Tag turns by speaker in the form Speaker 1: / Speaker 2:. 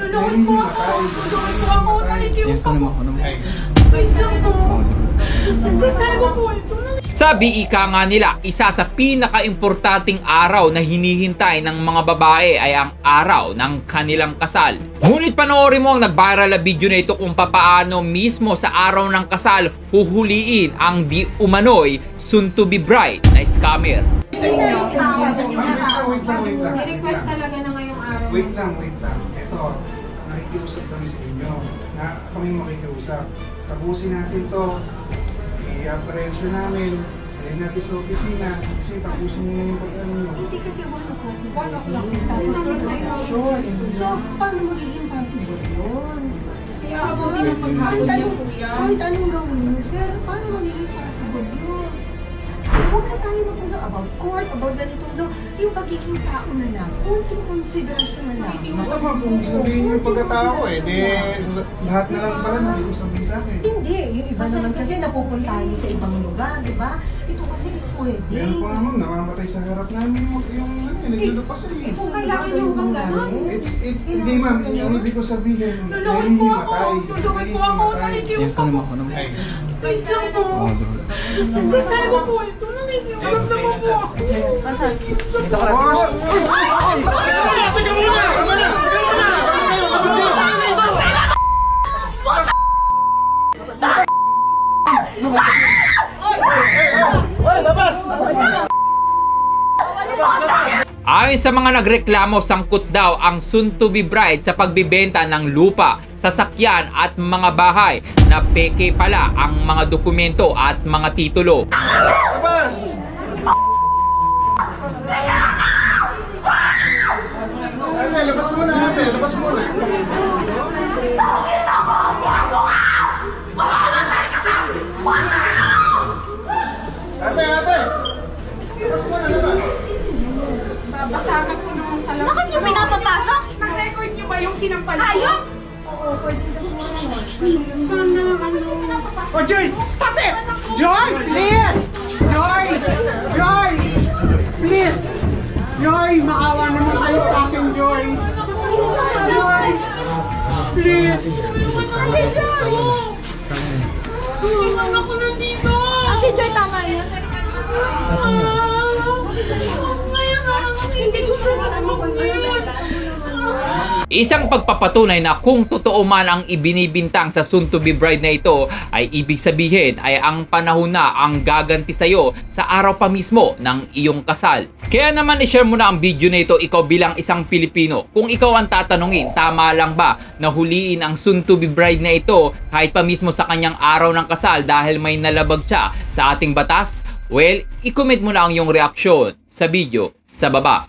Speaker 1: Lulungin po ako. Lulungin po ako. Nakikiusap po. Isang po. Kasal ko po ito.
Speaker 2: Sabi ika nga nila, isa sa pinaka-importanting araw na hinihintay ng mga babae ay ang araw ng kanilang kasal. Ngunit panoorin mo ang nag-viral na video na ito kung papaano mismo sa araw ng kasal huhuliin ang di umano'y soon-to-be bride na scammer.
Speaker 1: I-request talaga na ngayong araw.
Speaker 3: Wait lang. Ito, nakikiusap kami sa inyo. Kami makikiusap. Tapusin natin to. I-apprehension namin. Dahil natin sa opisina. Kasi tapusin nyo yung pag-ano nyo.
Speaker 1: Hindi kasi 1 o'clock yung tapos conversation. So, paano magiging possible yun? Kahit anong gawin mo, sir, paano magiging possible yun? Huwag na tayo mag-usap about court, about ganitong law. Yung pagiging tao na lang, kunting konsiderasyon na lang.
Speaker 3: Masama kung sabihin yung pagkatao lahat na lang pala hindi sabihin sa akin.
Speaker 1: Hindi, yung iba naman kasi napupuntahan niyo sa ibang lugar, di ba? Ito kasi is pwede.
Speaker 3: Meron pa naman, namamatay sa harap namin yung naglulupas eh.
Speaker 1: Kung kailangan niyo bang gano'n?
Speaker 3: Hindi ma'am, yung ibig ko sabihin,
Speaker 1: Lulungin po ako, nakikiusap po. Please lang po. Kasal ko po ito, nakikiusap na po ako. Nakikiusap po ako.
Speaker 2: Ayon sa mga nagreklamo, sangkot daw ang soon-to-be bride sa pagbibenta ng lupa, sasakyan at mga bahay na peke pala ang mga dokumento at mga titulo.
Speaker 3: Labas! Ate, labas muna ate, labas muna. Ate! Labas muna, labas.
Speaker 1: Babasagan ko naman sa labas.
Speaker 4: Bakit niyo pinapapasok?
Speaker 1: Na-record niyo ba yung sinampal ko?
Speaker 4: Ayaw!
Speaker 1: Oo, pwede na po. Sana, Oh, Joy! Stop it! Joy, please! Joy! Please! Joy, maawa naman kayo sa akin, Joy! Joy! Please!
Speaker 4: Ate Joy!
Speaker 1: Iwan ako nandito!
Speaker 4: Ate Joy, tama yan.
Speaker 1: Ngayon na lang ako hindi ko sa mag-yun!
Speaker 2: Isang pagpapatunay na kung totoo man ang ibinibintang sa soon-to-be bride na ito ay ibig sabihin ay ang panahon na ang gaganti sa'yo sa araw pa mismo ng iyong kasal. Kaya naman i-share mo na ang video na ito ikaw bilang isang Pilipino. Kung ikaw ang tatanungin, tama lang ba na huliin ang soon-to-be bride na ito kahit pa mismo sa kanyang araw ng kasal dahil may nalabag siya sa ating batas? Well, i-comment mo na ang iyong reaksyon sa video sa baba.